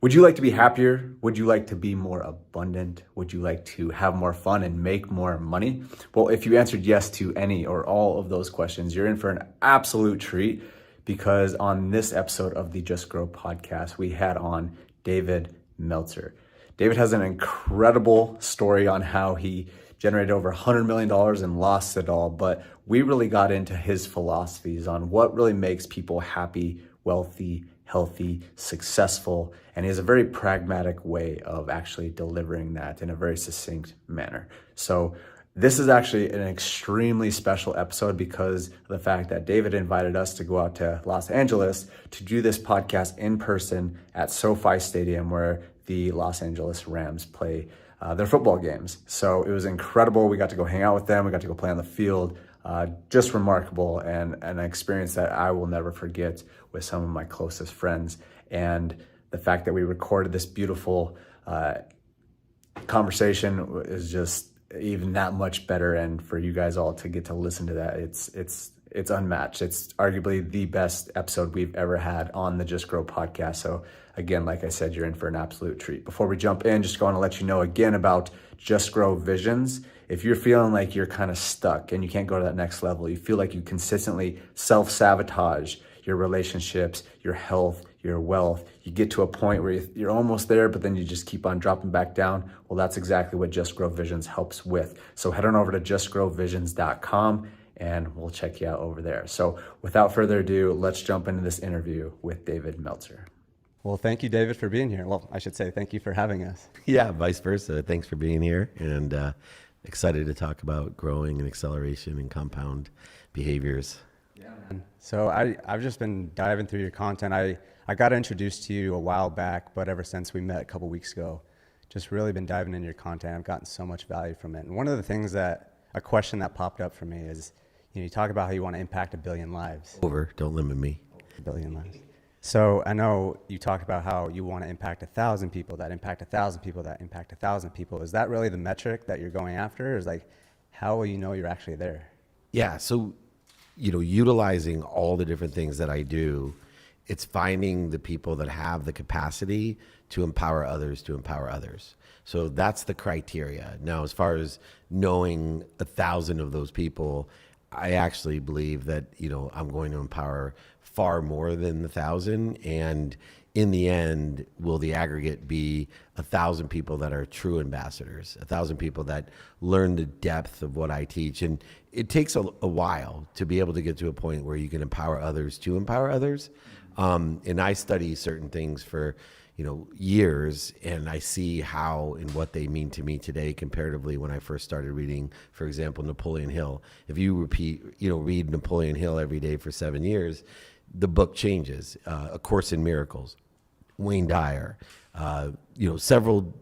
Would you like to be happier? Would you like to be more abundant? Would you like to have more fun and make more money? Well, if you answered yes to any or all of those questions, you're in for an absolute treat, because on this episode of the Just Grow podcast, we had on David Meltzer. David has an incredible story on how he generated over $100 million and lost it all, but we really got into his philosophies on what really makes people happy, wealthy, healthy, successful, and he has a very pragmatic way of actually delivering that in a very succinct manner. So this is actually an extremely special episode because of the fact that David invited us to go out to Los Angeles to do this podcast in person at SoFi Stadium, where the Los Angeles Rams play their football games. So it was incredible. We got to go hang out with them. We got to go play on the field. Just remarkable, and an experience that I will never forget with some of my closest friends. And the fact that we recorded this beautiful conversation is just even that much better. And for you guys all to get to listen to that, it's unmatched. It's arguably the best episode we've ever had on the Just Grow podcast. So again, like I said, you're in for an absolute treat. Before we jump in, just want to let you know again about Just Grow Visions. If you're feeling like you're kind of stuck and you can't go to that next level, you feel like you consistently self-sabotage your relationships, your health, your wealth, you get to a point where you're almost there, but then you just keep on dropping back down. Well, that's exactly what Just Grow Visions helps with. So head on over to justgrowvisions.com and we'll check you out over there. So without further ado, let's jump into this interview with David Meltzer. Well, thank you, David, for being here. Well, I should say thank you for having us. Yeah, vice versa. Thanks for being here, and excited to talk about growing and acceleration and compound behaviors. Yeah, man. So I've just been diving through your content. I got introduced to you a while back, but ever since we met a couple weeks ago, just really been diving into your content. I've gotten so much value from it. And one of the things a question that popped up for me is, you talk about how you want to impact 1 billion lives. Don't limit me. 1 billion lives. So I know you talk about how you want to impact 1,000 people, that impact 1,000 people, that impact 1,000 people. Is that really the metric that you're going after? Or is like, how will you know you're actually there? Yeah, so, utilizing all the different things that I do, it's finding the people that have the capacity to empower others to empower others. So that's the criteria. Now, as far as knowing 1,000 of those people, I actually believe that, I'm going to empower far more than 1,000. And in the end, will the aggregate be 1,000 people that are true ambassadors, 1,000 people that learn the depth of what I teach. And it takes a while to be able to get to a point where you can empower others to empower others. And I study certain things for years, and I see how and what they mean to me today comparatively when I first started reading, for example, Napoleon Hill. If you read Napoleon Hill every day for 7 years, the book changes. A Course in Miracles, Wayne Dyer, several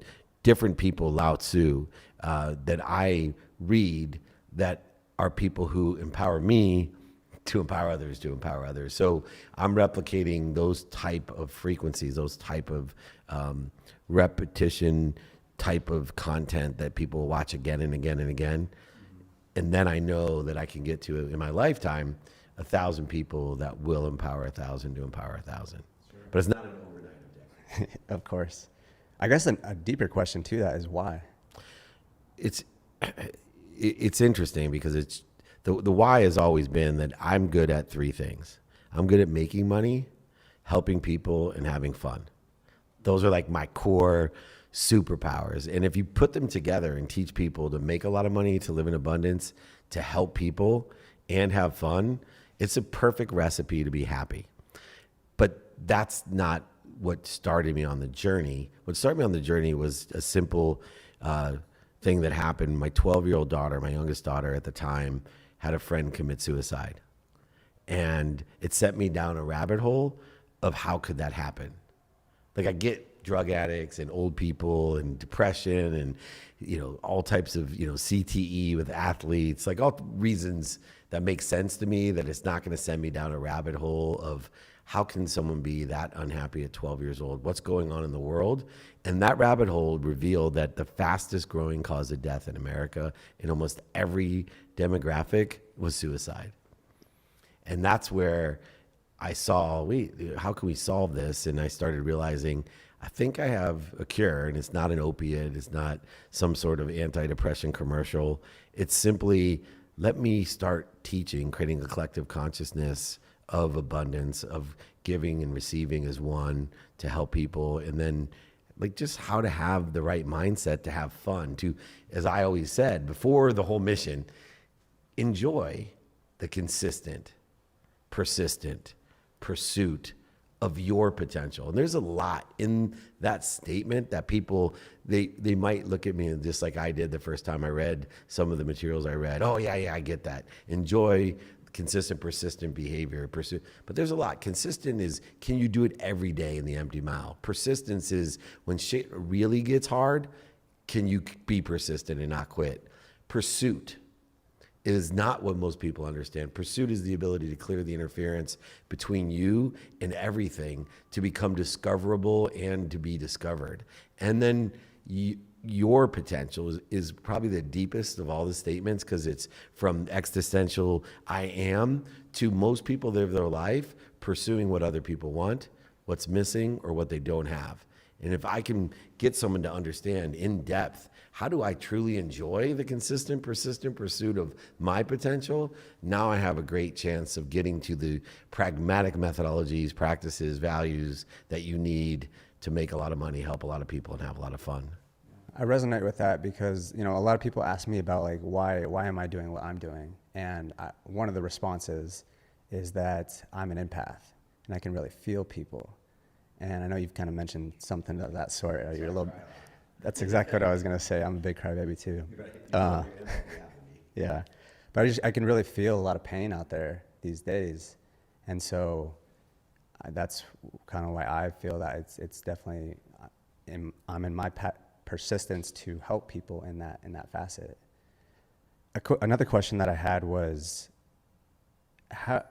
different people, Lao Tzu, that I read that are people who empower me to empower others, to empower others. So I'm replicating those type of frequencies, those type of repetition type of content that people watch again and again and again. And then I know that I can get to, in my lifetime, 1,000 people that will empower 1,000 to empower 1,000. Sure. But it's not an overnight objective. Of course. I guess a deeper question to that is why? It's interesting because the why has always been that I'm good at 3 things. I'm good at making money, helping people, and having fun. Those are like my core superpowers. And if you put them together and teach people to make a lot of money, to live in abundance, to help people, and have fun, it's a perfect recipe to be happy. But that's not what started me on the journey. What started me on the journey was a simple thing that happened. My 12-year-old daughter, my youngest daughter at the time, had a friend commit suicide. And it set me down a rabbit hole of how could that happen? Like, I get drug addicts and old people and depression and, all types of, CTE with athletes, like all reasons that make sense to me, that it's not going to send me down a rabbit hole of how can someone be that unhappy at 12 years old? What's going on in the world? And that rabbit hole revealed that the fastest growing cause of death in America in almost every demographic was suicide. And that's where I saw, wait, how can we solve this? And I started realizing, I think I have a cure, and it's not an opiate. It's not some sort of antidepressant commercial. It's simply, let me start teaching, creating a collective consciousness of abundance, of giving and receiving as one to help people. And then like just how to have the right mindset to have fun, to, as I always said before the whole mission, enjoy the consistent, persistent pursuit of your potential. And there's a lot in that statement that people, they might look at me and just like I did the first time I read some of the materials I read, oh yeah, I get that. Enjoy consistent, persistent behavior, pursue. But there's a lot. Consistent is, can you do it every day in the empty mile? Persistence is when shit really gets hard, can you be persistent and not quit? Pursuit is not what most people understand. Pursuit is the ability to clear the interference between you and everything to become discoverable and to be discovered. And then your potential is probably the deepest of all the statements, because it's from existential I am to most people live their life pursuing what other people want, what's missing, or what they don't have. And if I can get someone to understand in depth, how do I truly enjoy the consistent, persistent pursuit of my potential? Now I have a great chance of getting to the pragmatic methodologies, practices, values that you need to make a lot of money, help a lot of people, and have a lot of fun. I resonate with that because, you know, a lot of people ask me about like, why am I doing what I'm doing? And one of the responses is that I'm an empath and I can really feel people. And I know you've kind of mentioned something of that sort. You're a little. That's exactly what I was gonna say. I'm a big crybaby too. Yeah, but I can really feel a lot of pain out there these days, and so that's kind of why I feel that it's definitely I'm in my persistence to help people in that facet. Another question that I had was how.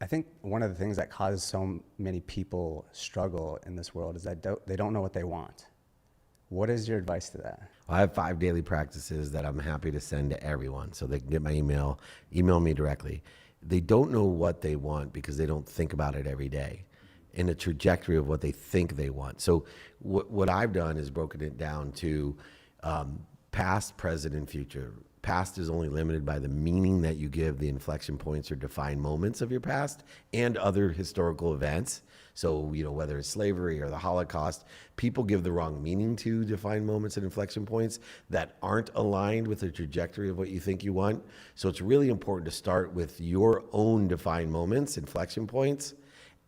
I think one of the things that causes so many people struggle in this world is that they don't know what they want. What is your advice to that? I have 5 daily practices that I'm happy to send to everyone so they can get my email me directly. They don't know what they want because they don't think about it every day in a trajectory of what they think they want. So what I've done is broken it down to past, present, and future. Past is only limited by the meaning that you give the inflection points or defined moments of your past and other historical events. So, you know, whether it's slavery or the Holocaust, people give the wrong meaning to defined moments and inflection points that aren't aligned with the trajectory of what you think you want. So it's really important to start with your own defined moments, inflection points,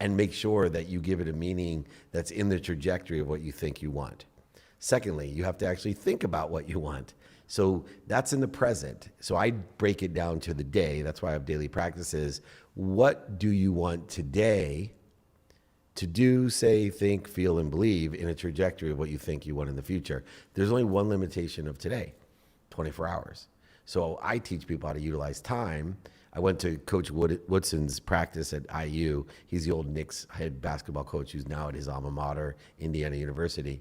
and make sure that you give it a meaning that's in the trajectory of what you think you want. Secondly, you have to actually think about what you want. So that's in the present. So I break it down to the day. That's why I have daily practices. What do you want today to do, say, think, feel, and believe in a trajectory of what you think you want in the future? There's only one limitation of today, 24 hours. So I teach people how to utilize time. I went to Coach Woodson's practice at IU. He's the old Knicks head basketball coach who's now at his alma mater, Indiana University.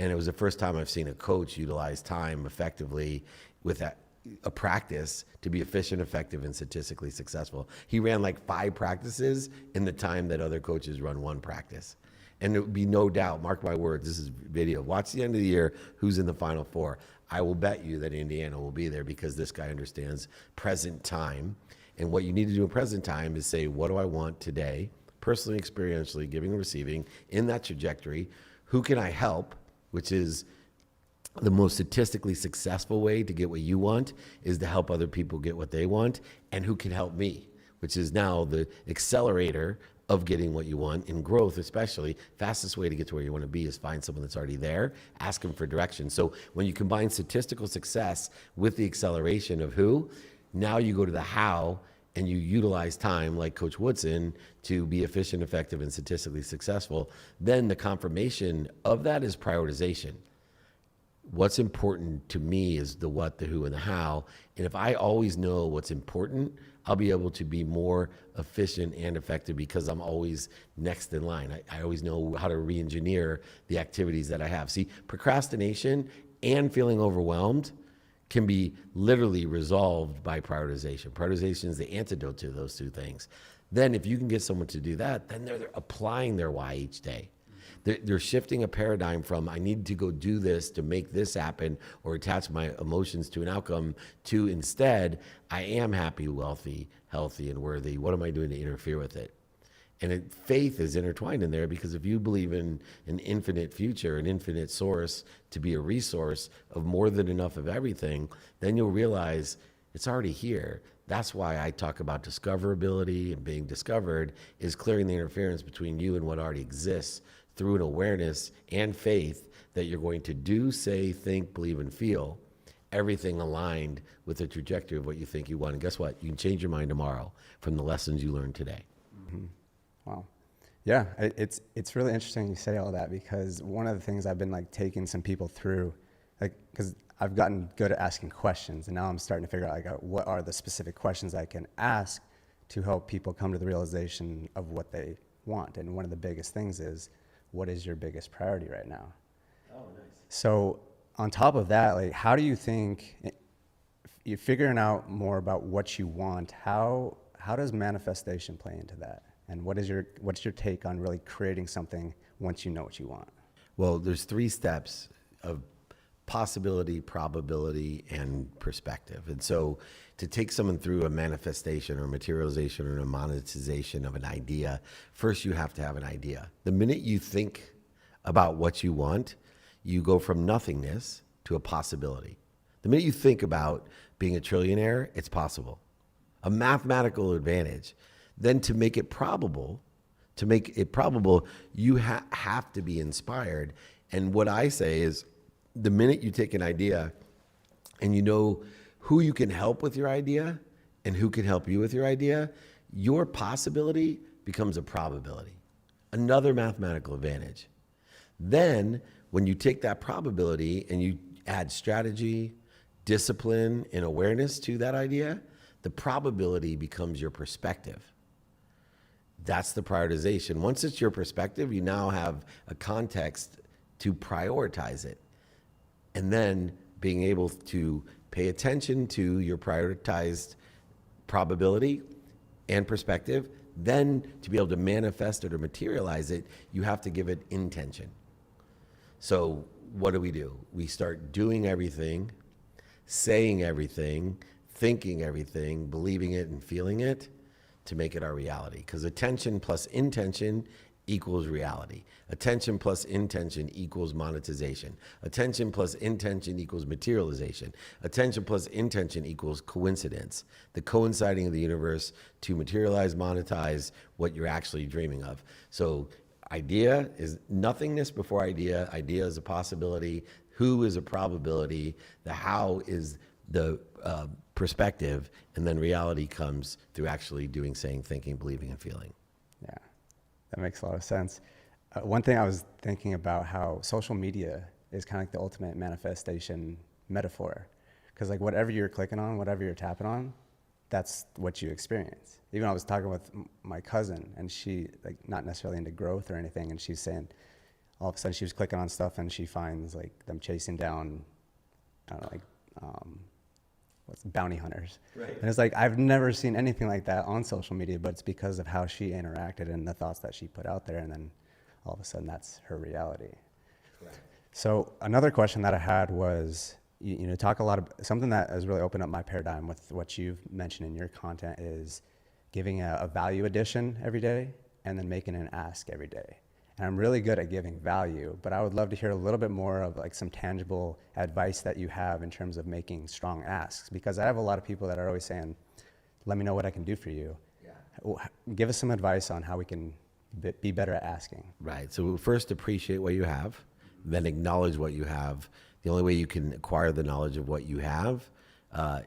And it was the first time I've seen a coach utilize time effectively with a practice to be efficient, effective, and statistically successful. He ran like 5 practices in the time that other coaches run 1 practice. And it would be no doubt, mark my words, this is video. Watch the end of the year, who's in the Final Four. I will bet you that Indiana will be there because this guy understands present time. And what you need to do in present time is say, what do I want today, personally, experientially, giving and receiving, in that trajectory? Who can I help? Which is the most statistically successful way to get what you want, is to help other people get what they want. And who can help me, which is now the accelerator of getting what you want in growth, especially. Fastest way to get to where you want to be is find someone that's already there, ask them for direction. So when you combine statistical success with the acceleration of who, now you go to the how, and you utilize time like Coach Woodson to be efficient, effective, and statistically successful. Then the confirmation of that is prioritization. What's important to me is the what, the who, and the how. And if I always know what's important, I'll be able to be more efficient and effective because I'm always next in line. I always know how to re-engineer the activities that I have. See, procrastination and feeling overwhelmed can be literally resolved by prioritization. Prioritization is the antidote to those 2 things. Then if you can get someone to do that, then they're applying their why each day. They're shifting a paradigm from I need to go do this to make this happen or attach my emotions to an outcome to instead, I am happy, wealthy, healthy, and worthy. What am I doing to interfere with it? And faith is intertwined in there, because if you believe in an infinite future, an infinite source to be a resource of more than enough of everything, then you'll realize it's already here. That's why I talk about discoverability and being discovered is clearing the interference between you and what already exists through an awareness and faith that you're going to do, say, think, believe, and feel everything aligned with the trajectory of what you think you want. And guess what? You can change your mind tomorrow from the lessons you learned today. Mm-hmm. Wow. Yeah, it's really interesting you say all that, because one of the things I've been like taking some people through, like, because I've gotten good at asking questions, and now I'm starting to figure out like what are the specific questions I can ask to help people come to the realization of what they want. And one of the biggest things is, what is your biggest priority right now? Oh, nice. So on top of that, like, how do you think you're figuring out more about what you want? How does manifestation play into that? And what's your take on really creating something once you know what you want? Well, there's 3 steps of possibility, probability, and perspective. And so to take someone through a manifestation or materialization or a monetization of an idea, first you have to have an idea. The minute you think about what you want, you go from nothingness to a possibility. The minute you think about being a trillionaire, it's possible. A mathematical advantage. Then to make it probable, you have to be inspired. And what I say is, the minute you take an idea and you know who you can help with your idea and who can help you with your idea, your possibility becomes a probability, another mathematical advantage. Then when you take that probability and you add strategy, discipline, and awareness to that idea, the probability becomes your perspective. That's the prioritization. Once it's your perspective, you now have a context to prioritize it. And then being able to pay attention to your prioritized probability and perspective, then to be able to manifest it or materialize it, you have to give it intention. So what do? We start doing everything, saying everything, thinking everything, believing it and feeling it to make it our reality. Because attention plus intention equals reality. Attention plus intention equals monetization. Attention plus intention equals materialization. Attention plus intention equals coincidence. The coinciding of the universe to materialize, monetize what you're actually dreaming of. So idea is nothingness before idea. Idea is a possibility. Who is a probability. The how is the perspective. And then reality comes through actually doing, saying, thinking, believing, and feeling. Yeah. That makes a lot of sense. One thing I was thinking about how social media is kind of like the ultimate manifestation metaphor. Because like whatever you're clicking on, whatever you're tapping on, that's what you experience. Even I was talking with my cousin, and she, like, not necessarily into growth or anything, and she's saying all of a sudden she was clicking on stuff and she finds like them chasing down, I don't know, like bounty hunters. Right. And it's like, I've never seen anything like that on social media, but it's because of how she interacted and the thoughts that she put out there. And then all of a sudden that's her reality. Correct. So another question that I had was, you know, talk a lot of, something that has really opened up my paradigm with what you've mentioned in your content is giving a value addition every day and then making an ask every day. And I'm really good at giving value, but I would love to hear a little bit more of like some tangible advice that you have in terms of making strong asks, because I have a lot of people that are always saying, let me know what I can do for you. Yeah. Give us some advice on how we can be better at asking. Right. So first, appreciate what you have, then acknowledge what you have. The only way you can acquire the knowledge of what you have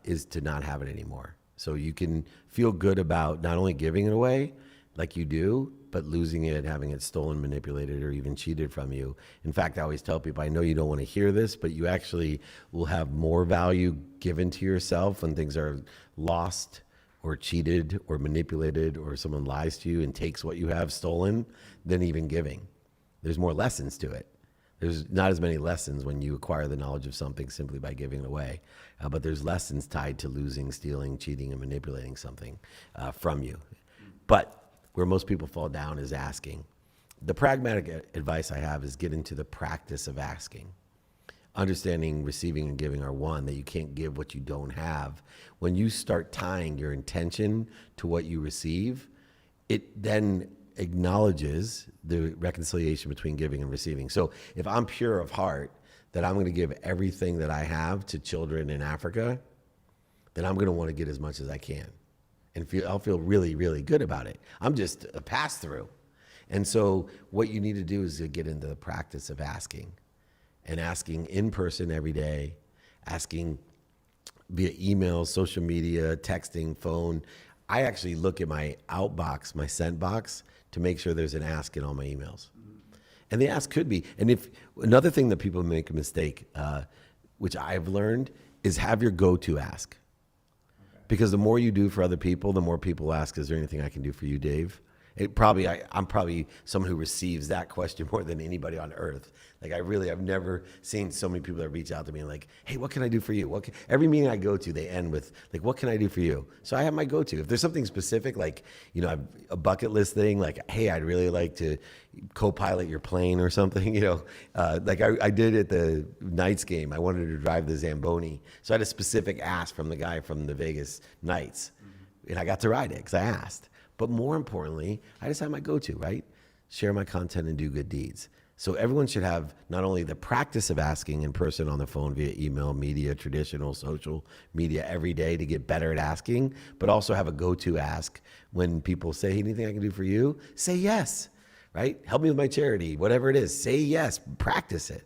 is to not have it anymore. So you can feel good about not only giving it away like you do, but losing it, having it stolen, manipulated, or even cheated from you. In fact, I always tell people, I know you don't want to hear this, but you actually will have more value given to yourself when things are lost or cheated or manipulated or someone lies to you and takes what you have stolen than even giving. There's more lessons to it. There's not as many lessons when you acquire the knowledge of something simply by giving it away, but there's lessons tied to losing, stealing, cheating, and manipulating something from you. But where most people fall down is asking. The pragmatic advice I have is get into the practice of asking. Understanding receiving and giving are one, that you can't give what you don't have. When you start tying your intention to what you receive, it then acknowledges the reconciliation between giving and receiving. So if I'm pure of heart that I'm going to give everything that I have to children in Africa, then I'm going to want to get as much as I can. And I'll feel really, really good about it. I'm just a pass-through. And so what you need to do is to get into the practice of asking. And asking in person every day, asking via email, social media, texting, phone. I actually look at my outbox, my sent box, to make sure there's an ask in all my emails. And the ask could be, and if another thing that people make a mistake, which I've learned, is have your go-to ask. Because the more you do for other people, the more people ask, is there anything I can do for you, Dave? I'm probably someone who receives that question more than anybody on earth. Like I've never seen so many people that reach out to me like, hey, what can I do for you? Every meeting I go to, they end with like, what can I do for you? So I have my go-to. If there's something specific, like, you know, I have a bucket list thing, like, hey, I'd really like to co-pilot your plane or something, you know, like I did at the Knights game. I wanted to drive the Zamboni. So I had a specific ask from the guy from the Vegas Knights, and I got to ride it because I asked. But more importantly, I just have my go-to, right? Share my content and do good deeds. So everyone should have not only the practice of asking in person, on the phone, via email, media, traditional, social media every day to get better at asking, but also have a go-to ask when people say, hey, anything I can do for you? Say yes, right? Help me with my charity, whatever it is. Say yes, practice it.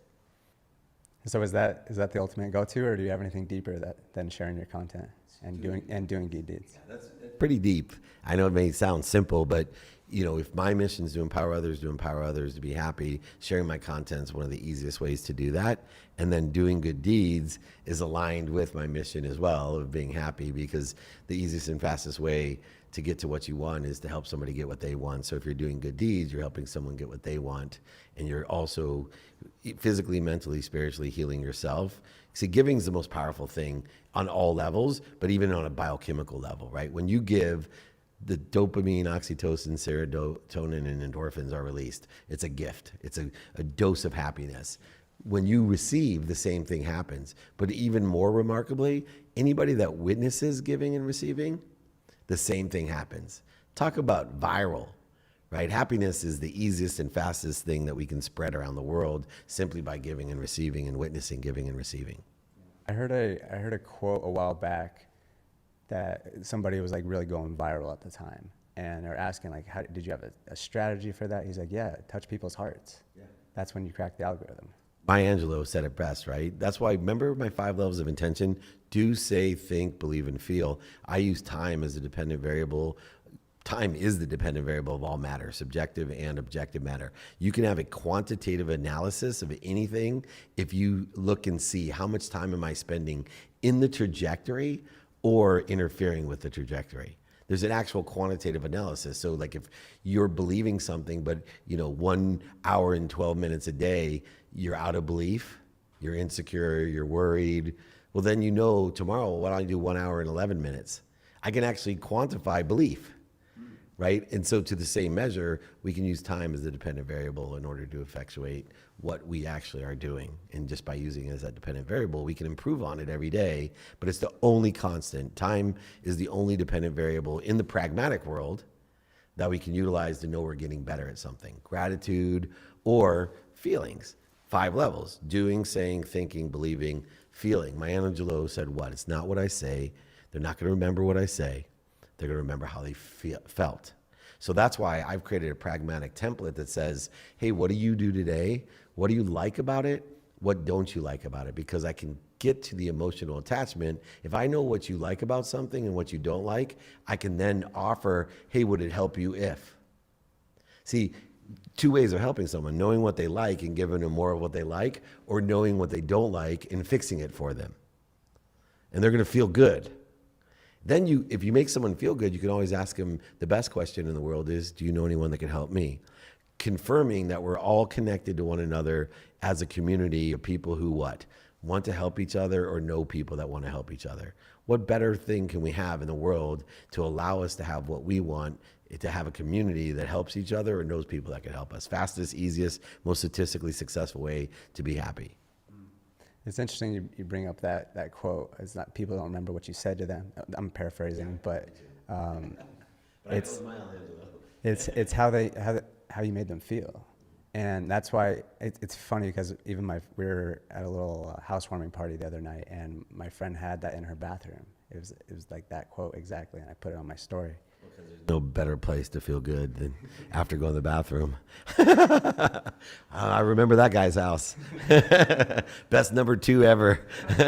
So is that the ultimate go-to, or do you have anything deeper than sharing your content and doing good deeds? Yeah, that's pretty deep. I know it may sound simple, but you know, if my mission is to empower others to be happy, sharing my content is one of the easiest ways to do that. And then doing good deeds is aligned with my mission as well of being happy, because the easiest and fastest way to get to what you want is to help somebody get what they want. So if you're doing good deeds, you're helping someone get what they want, and you're also physically, mentally, spiritually healing yourself. See, giving is the most powerful thing on all levels, but even on a biochemical level, right? When you give, the dopamine, oxytocin, serotonin, and endorphins are released. It's a gift. It's a dose of happiness. When you receive, the same thing happens. But even more remarkably, anybody that witnesses giving and receiving, the same thing happens. Talk about viral, right? Happiness is the easiest and fastest thing that we can spread around the world simply by giving and receiving and witnessing giving and receiving. I heard a quote a while back that somebody was like really going viral at the time, and they're asking like, how did you have a strategy for that? He's like, yeah, touch people's hearts. Yeah. That's when you crack the algorithm. Maya Angelou said it best, right? That's why, remember my 5 levels of intention? Do, say, think, believe, and feel. I use time as a dependent variable. Time is the dependent variable of all matter, subjective and objective matter. You can have a quantitative analysis of anything if you look and see how much time am I spending in the trajectory or interfering with the trajectory. There's an actual quantitative analysis. So like if you're believing something, but 1 hour and 12 minutes a day, you're out of belief, you're insecure, you're worried, well then tomorrow, why don't I do 1 hour and 11 minutes? I can actually quantify belief, right? And so to the same measure, we can use time as the dependent variable in order to effectuate what we actually are doing. And just by using it as that dependent variable, we can improve on it every day, but it's the only constant. Time is the only dependent variable in the pragmatic world that we can utilize to know we're getting better at something. Gratitude or feelings. 5 levels: doing, saying, thinking, believing, feeling. Maya Angelou said what? It's not what I say. They're not going to remember what I say. They're going to remember how they felt. So that's why I've created a pragmatic template that says, hey, what do you do today? What do you like about it? What don't you like about it? Because I can get to the emotional attachment. If I know what you like about something and what you don't like, I can then offer, hey, would it help you if? See, 2 ways of helping someone: knowing what they like and giving them more of what they like, or knowing what they don't like and fixing it for them. And they're going to feel good. Then if you make someone feel good, you can always ask them, the best question in the world is, do you know anyone that can help me? Confirming that we're all connected to one another as a community of people who what? want to help each other or know people that want to help each other. What better thing can we have in the world to allow us to have what we want, to have a community that helps each other or knows people that can help us? Fastest, easiest, most statistically successful way to be happy. It's interesting you bring up that quote. It's not, people don't remember what you said to them. I'm paraphrasing, but it's how you made them feel. And that's why it's funny, because even we were at a little housewarming party the other night, and my friend had that in her bathroom. It was like that quote exactly, and I put it on my story. No better place to feel good than after going to the bathroom. I remember that guy's house. Best number 2 ever. Oh,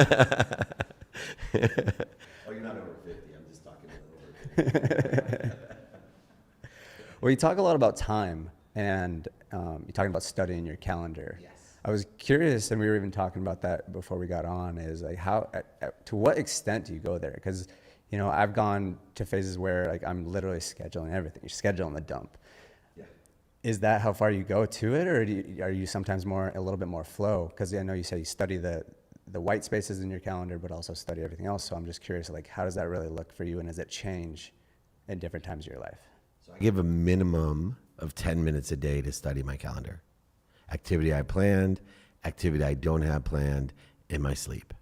you're not over 50. I'm just talking about over 50. Well, you talk a lot about time, and you're talking about studying your calendar. Yes. I was curious, and we were even talking about that before we got on, is like how, to what extent do you go there? Because, you know, I've gone to phases where like I'm literally scheduling everything. You're scheduling the dump. Yeah. Is that how far you go to it, or are you sometimes a little bit more flow? Because I know you say you study the white spaces in your calendar, but also study everything else. So I'm just curious, like, how does that really look for you, and does it change in different times of your life? So I give a minimum of 10 minutes a day to study my calendar. Activity I planned, activity I don't have planned, in my sleep.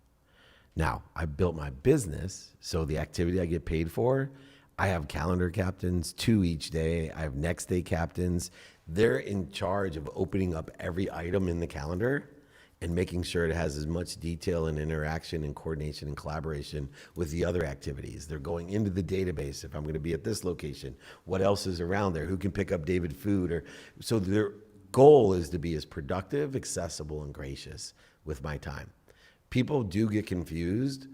Now, I built my business, so the activity I get paid for, I have calendar captains, 2 each day. I have next day captains. They're in charge of opening up every item in the calendar and making sure it has as much detail and interaction and coordination and collaboration with the other activities. They're going into the database. If I'm going to be at this location, what else is around there? Who can pick up David food? So their goal is to be as productive, accessible, and gracious with my time. People do get confused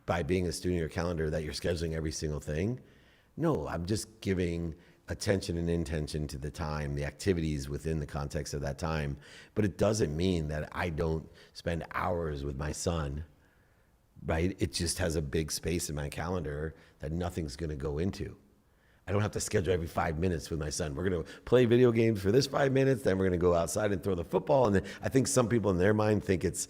by being a student of your calendar that you're scheduling every single thing. No, I'm just giving attention and intention to the time, the activities within the context of that time. But it doesn't mean that I don't spend hours with my son, right? It just has a big space in my calendar that nothing's going to go into. I don't have to schedule every 5 minutes with my son. We're going to play video games for this 5 minutes, then we're going to go outside and throw the football. And then I think some people in their mind think it's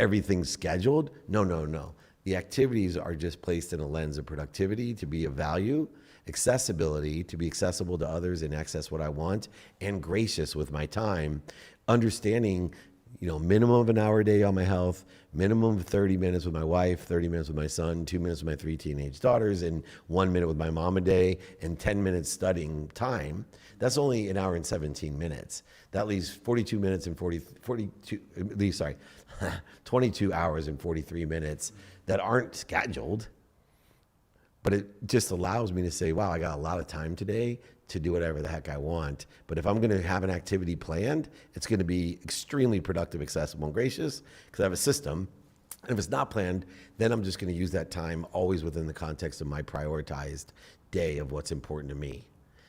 everything's scheduled. No. The activities are just placed in a lens of productivity to be of value, accessibility, to be accessible to others and access what I want, and gracious with my time, understanding, minimum of an hour a day on my health, minimum of 30 minutes with my wife, 30 minutes with my son, 2 minutes with my 3 teenage daughters, and 1 minute with my mom a day, and 10 minutes studying time. That's only an hour and 17 minutes. That leaves 22 hours and 43 minutes that aren't scheduled. But it just allows me to say, wow, I got a lot of time today to do whatever the heck I want. But if I'm going to have an activity planned, it's going to be extremely productive, accessible, and gracious because I have a system. And if it's not planned, then I'm just going to use that time always within the context of my prioritized day of what's important to me.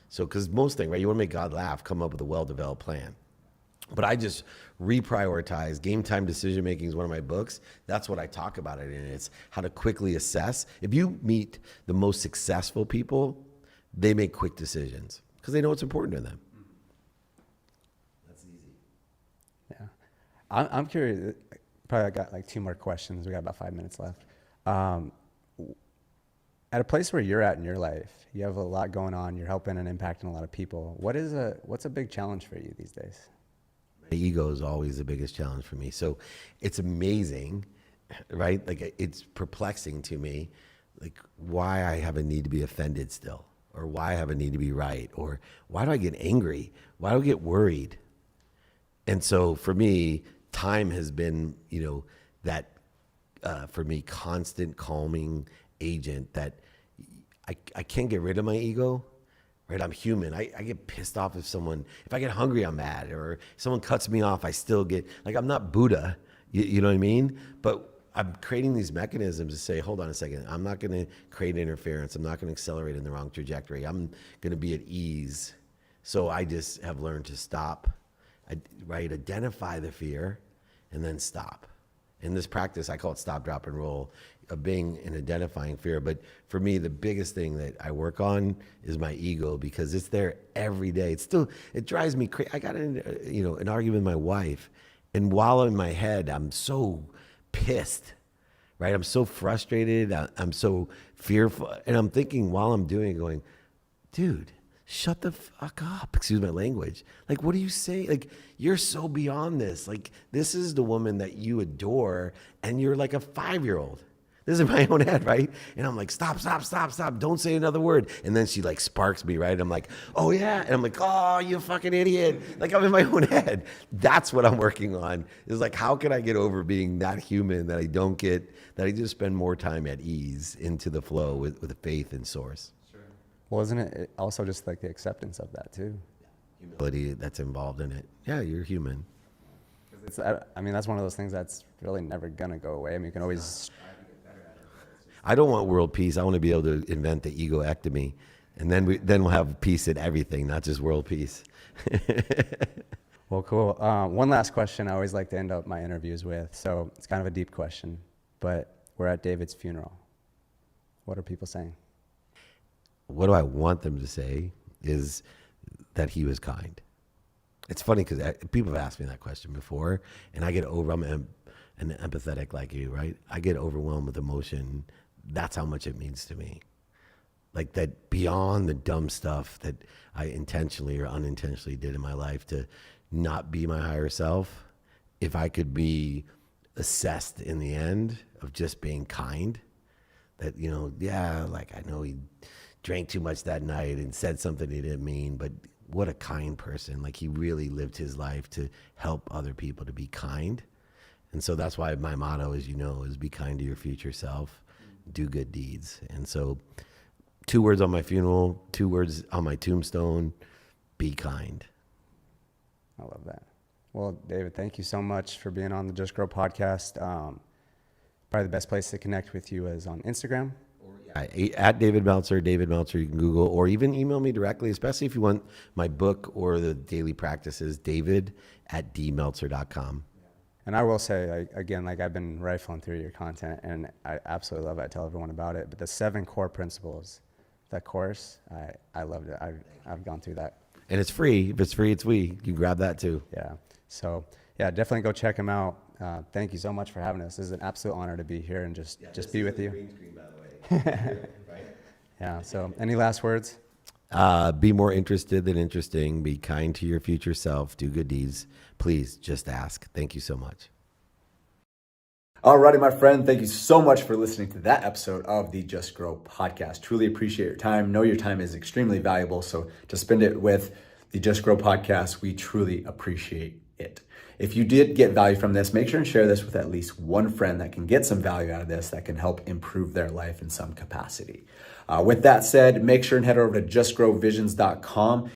So, because most things, right, you want to make God laugh, come up with a well-developed plan. But I just reprioritize. Game time decision making is one of my books. That's what I talk about it in. It's how to quickly assess. If you meet the most successful people, they make quick decisions because they know what's important to them. That's easy. Yeah. I'm curious. Probably got like 2 more questions. We got about 5 minutes left. At a place where you're at in your life, you have a lot going on. You're helping and impacting a lot of people. What's a big challenge for you these days? My ego is always the biggest challenge for me. So it's amazing, right? Like it's perplexing to me, like why I have a need to be offended still, or why I have a need to be right, or why do I get angry? Why do I get worried? And so for me, time has been, that for me, constant calming agent that I can't get rid of my ego. Right, I'm human. I get pissed off if I get hungry, I'm mad, or if someone cuts me off, I still get, like, I'm not Buddha, you know what I mean? But I'm creating these mechanisms to say, hold on a second, I'm not going to create interference. I'm not going to accelerate in the wrong trajectory. I'm going to be at ease. So I just have learned to stop, right, identify the fear, and then stop. In this practice, I call it stop, drop, and roll, of being and identifying fear. But for me, the biggest thing that I work on is my ego because it's there every day. It drives me crazy. I got in, an argument with my wife, and while in my head, I'm so pissed, right? I'm so frustrated. I'm so fearful. And I'm thinking while I'm doing it, going, dude, shut the fuck up. Excuse my language. Like, what do you say? Like, you're so beyond this. Like, this is the woman that you adore, and you're like a 5-year-old. This is in my own head, right? And I'm like, stop. Don't say another word. And then she like sparks me, right? I'm like, oh yeah. And I'm like, oh, you fucking idiot. Like, I'm in my own head. That's what I'm working on. Is like, how can I get over being that human that I just spend more time at ease into the flow with the faith in source. Well, isn't it also just like the acceptance of that too? Humility that's involved in it. Yeah, you're human. I mean, that's one of those things that's really never gonna go away. I mean, you can always. I don't want world peace. I want to be able to invent the egoectomy, and then we'll have peace in everything, not just world peace. Well, cool. One last question I always like to end up my interviews with. So it's kind of a deep question, but we're at David's funeral. What are people saying? What do I want them to say is that he was kind. It's funny because people have asked me that question before, and I get I'm an empathetic like you, right? I get overwhelmed with emotion. That's how much it means to me. Like that beyond the dumb stuff that I intentionally or unintentionally did in my life to not be my higher self, if I could be assessed in the end of just being kind, that, like I know he drank too much that night and said something he didn't mean, but what a kind person. Like he really lived his life to help other people to be kind. And so that's why my motto, as you know, is be kind to your future self, do good deeds. And so 2 words on my funeral, 2 words on my tombstone, be kind. I love that. Well, David, thank you so much for being on the Just Grow podcast. Probably the best place to connect with you is on Instagram. At David Meltzer, you can Google, or even email me directly, especially if you want my book or the daily practices, david@dmeltzer.com. And I will say, again, I've been rifling through your content, and I absolutely love it. I tell everyone about it. But the 7 core principles, that course, I loved it. I've gone through that. And it's free. If it's free, it's free. You can grab that too. Yeah. So, yeah, definitely go check him out. Thank you so much for having us. This is an absolute honor to be here and just be with you. Green screen, by the way. Right? Yeah. So, any last words? Be more interested than interesting. Be kind to your future self. Do good deeds. Please just ask. Thank you so much. Alrighty, my friend. Thank you so much for listening to that episode of the Just Grow podcast. Truly appreciate your time. Know your time is extremely valuable. So to spend it with the Just Grow podcast, we truly appreciate it. If you did get value from this, make sure and share this with at least one friend that can get some value out of this, that can help improve their life in some capacity. With that said, make sure and head over to justgrowvisions.com.